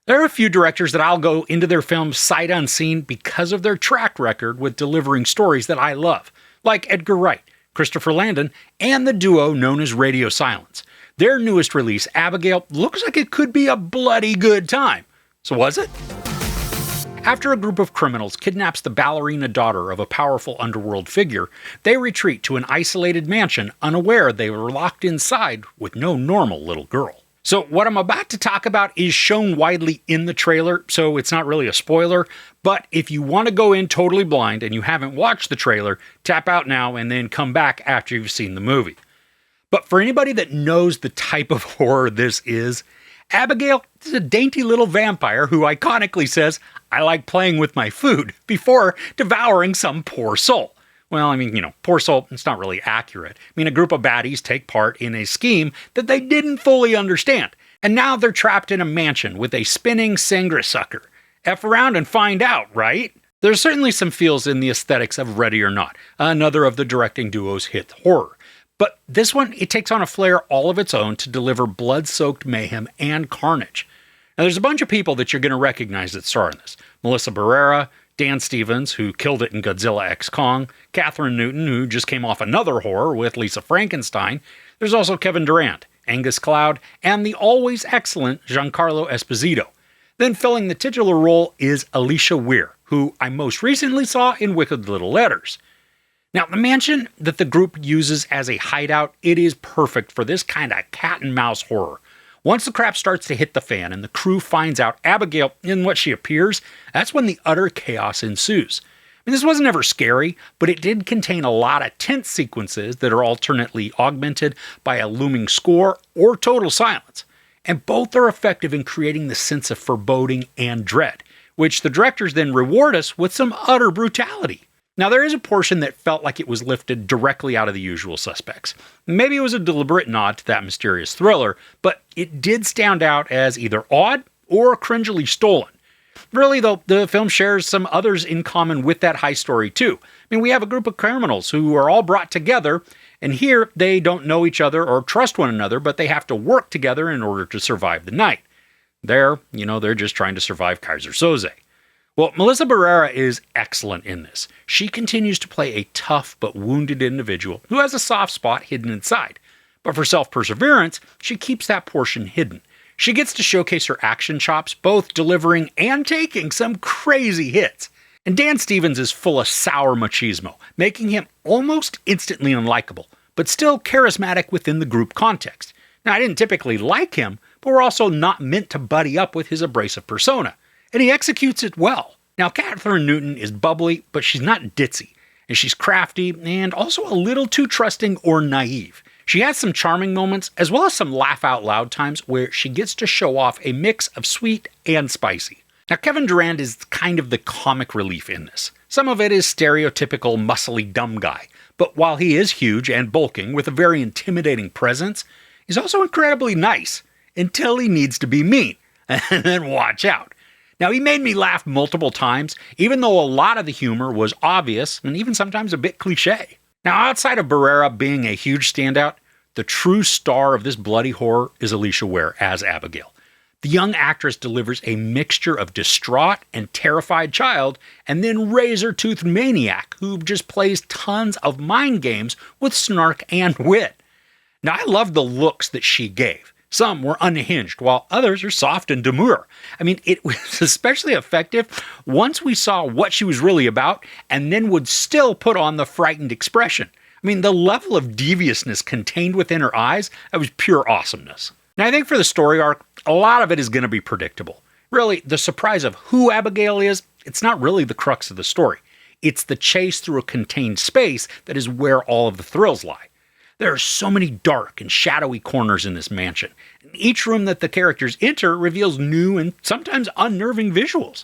There are a few directors that I'll go into their films sight unseen because of their track record with delivering stories that I love, like Edgar Wright, Christopher Landon, and the duo known as Radio Silence. Their newest release, Abigail, looks like it could be a bloody good time. So was it? After a group of criminals kidnaps the ballerina daughter of a powerful underworld figure, they retreat to an isolated mansion, unaware they were locked inside with no normal little girl. So what I'm about to talk about is shown widely in the trailer, so it's not really a spoiler, but if you want to go in totally blind and you haven't watched the trailer, tap out now and then come back after you've seen the movie. But for anybody that knows the type of horror this is, Abigail is a dainty little vampire who iconically says, "I like playing with my food," before devouring some poor soul. Well, I mean, poor soul, it's not really accurate. I mean, a group of baddies take part in a scheme that they didn't fully understand, and now they're trapped in a mansion with a spinning Sangra sucker. F around and find out, right? There's certainly some feels in the aesthetics of Ready or Not, another of the directing duo's hit horror. But this one, it takes on a flair all of its own to deliver blood-soaked mayhem and carnage. Now, there's a bunch of people that you're going to recognize that star in this. Melissa Barrera, Dan Stevens, who killed it in Godzilla x Kong, Kathryn Newton, who just came off another horror with Lisa Frankenstein. There's also Kevin Durand, Angus Cloud, and the always excellent Giancarlo Esposito. Then filling the titular role is Alicia Weir, who I most recently saw in Wicked Little Letters. Now, the mansion that the group uses as a hideout, it is perfect for this kind of cat and mouse horror. Once the crap starts to hit the fan and the crew finds out Abigail in what she appears, that's when the utter chaos ensues. I mean, this wasn't ever scary, but it did contain a lot of tense sequences that are alternately augmented by a looming score or total silence. And both are effective in creating the sense of foreboding and dread, which the directors then reward us with some utter brutality. Now, there is a portion that felt like it was lifted directly out of The Usual Suspects. Maybe it was a deliberate nod to that mysterious thriller, but it did stand out as either odd or cringily stolen. Really, though, the film shares some others in common with that high story, too. I mean, we have a group of criminals who are all brought together, and here they don't know each other or trust one another, but they have to work together in order to survive the night. There, they're just trying to survive Kaiser Soze. Well, Melissa Barrera is excellent in this. She continues to play a tough but wounded individual who has a soft spot hidden inside. But for self-perseverance, she keeps that portion hidden. She gets to showcase her action chops, both delivering and taking some crazy hits. And Dan Stevens is full of sour machismo, making him almost instantly unlikable, but still charismatic within the group context. Now, I didn't typically like him, but we're also not meant to buddy up with his abrasive persona. And he executes it well. Now, Kathryn Newton is bubbly, but she's not ditzy. And she's crafty and also a little too trusting or naive. She has some charming moments, as well as some laugh-out-loud times where she gets to show off a mix of sweet and spicy. Now, Kevin Durand is kind of the comic relief in this. Some of it is stereotypical, muscly, dumb guy. But while he is huge and bulking with a very intimidating presence, he's also incredibly nice, until he needs to be mean. And then watch out. Now, he made me laugh multiple times, even though a lot of the humor was obvious and even sometimes a bit cliche. Now, outside of Barrera being a huge standout, the true star of this bloody horror is Alicia Weir as Abigail. The young actress delivers a mixture of distraught and terrified child, and then razor-toothed maniac who just plays tons of mind games with snark and wit. Now, I love the looks that she gave. Some were unhinged, while others are soft and demure. I mean, it was especially effective once we saw what she was really about, and then would still put on the frightened expression. I mean, the level of deviousness contained within her eyes, that was pure awesomeness. Now, I think for the story arc, a lot of it is going to be predictable. Really, the surprise of who Abigail is, it's not really the crux of the story. It's the chase through a contained space that is where all of the thrills lie. There are so many dark and shadowy corners in this mansion. Each room that the characters enter reveals new and sometimes unnerving visuals.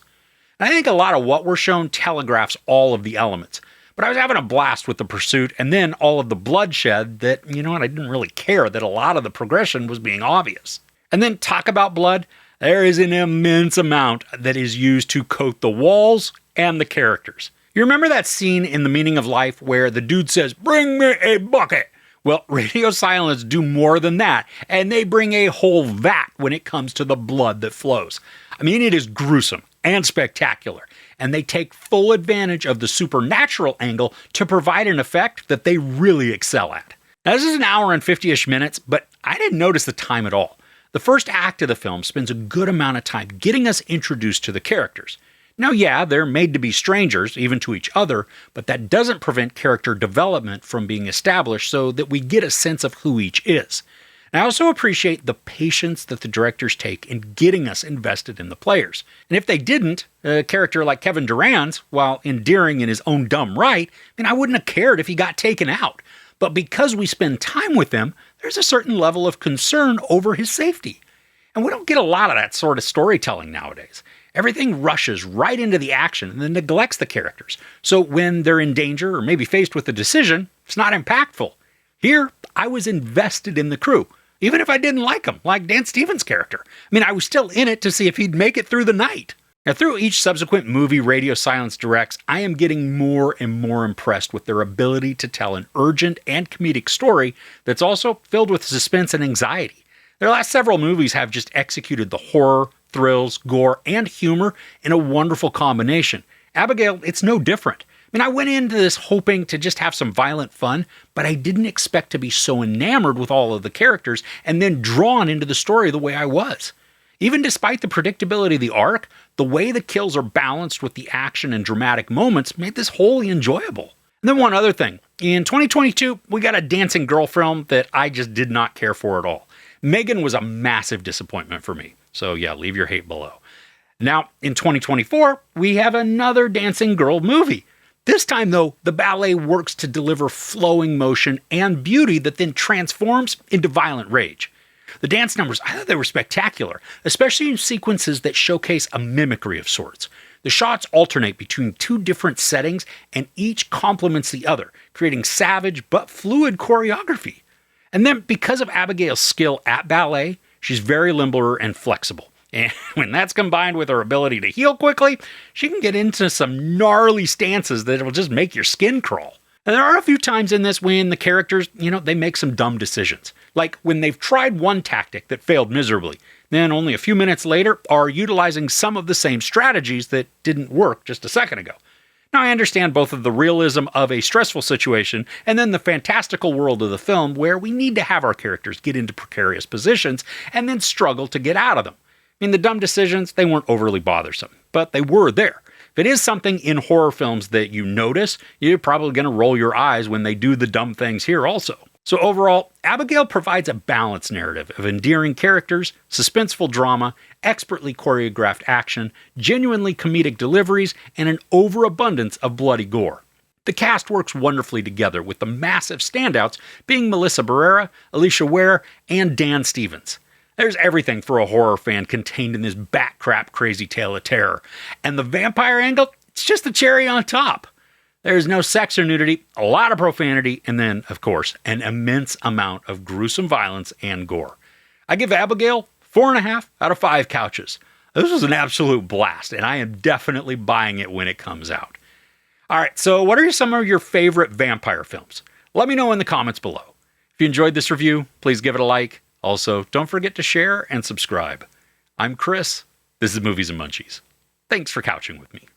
And I think a lot of what we're shown telegraphs all of the elements. But I was having a blast with the pursuit and then all of the bloodshed that, I didn't really care that a lot of the progression was being obvious. And then talk about blood, there is an immense amount that is used to coat the walls and the characters. You remember that scene in The Meaning of Life where the dude says, "Bring me a bucket"? Well, Radio Silence do more than that, and they bring a whole vat when it comes to the blood that flows. I mean, it is gruesome and spectacular, and they take full advantage of the supernatural angle to provide an effect that they really excel at. Now, this is an hour and 50-ish minutes, but I didn't notice the time at all. The first act of the film spends a good amount of time getting us introduced to the characters. Now, yeah, they're made to be strangers, even to each other, but that doesn't prevent character development from being established so that we get a sense of who each is. And I also appreciate the patience that the directors take in getting us invested in the players. And if they didn't, a character like Kevin Durand, while endearing in his own dumb right, I wouldn't have cared if he got taken out. But because we spend time with him, there's a certain level of concern over his safety. And we don't get a lot of that sort of storytelling nowadays. Everything rushes right into the action and then neglects the characters. So when they're in danger or maybe faced with a decision, it's not impactful. Here, I was invested in the crew, even if I didn't like them, like Dan Stevens' character. I was still in it to see if he'd make it through the night. Now, through each subsequent movie Radio Silence directs, I am getting more and more impressed with their ability to tell an urgent and comedic story that's also filled with suspense and anxiety. Their last several movies have just executed the horror, thrills, gore, and humor in a wonderful combination. Abigail, it's no different. I went into this hoping to just have some violent fun, but I didn't expect to be so enamored with all of the characters and then drawn into the story the way I was. Even despite the predictability of the arc, the way the kills are balanced with the action and dramatic moments made this wholly enjoyable. And then one other thing. In 2022, we got a dancing girl film that I just did not care for at all. Megan was a massive disappointment for me. So yeah, leave your hate below. Now, in 2024, we have another dancing girl movie. This time, though, the ballet works to deliver flowing motion and beauty that then transforms into violent rage. The dance numbers, I thought they were spectacular, especially in sequences that showcase a mimicry of sorts. The shots alternate between two different settings, and each complements the other, creating savage but fluid choreography. And then, because of Abigail's skill at ballet, she's very limber and flexible. And when that's combined with her ability to heal quickly, she can get into some gnarly stances that will just make your skin crawl. And there are a few times in this when the characters, they make some dumb decisions. Like when they've tried one tactic that failed miserably, then only a few minutes later are utilizing some of the same strategies that didn't work just a second ago. Now, I understand both of the realism of a stressful situation and then the fantastical world of the film where we need to have our characters get into precarious positions and then struggle to get out of them. The dumb decisions, they weren't overly bothersome, but they were there. If it is something in horror films that you notice, you're probably going to roll your eyes when they do the dumb things here also. So overall, Abigail provides a balanced narrative of endearing characters, suspenseful drama, expertly choreographed action, genuinely comedic deliveries, and an overabundance of bloody gore. The cast works wonderfully together, with the massive standouts being Melissa Barrera, Alicia Ware, and Dan Stevens. There's everything for a horror fan contained in this bat-crap crazy tale of terror. And the vampire angle, it's just the cherry on top. There's no sex or nudity, a lot of profanity, and then, of course, an immense amount of gruesome violence and gore. I give Abigail 4.5 out of 5 couches. This was an absolute blast, and I am definitely buying it when it comes out. Alright, so what are some of your favorite vampire films? Let me know in the comments below. If you enjoyed this review, please give it a like. Also, don't forget to share and subscribe. I'm Chris. This is Movies and Munchies. Thanks for couching with me.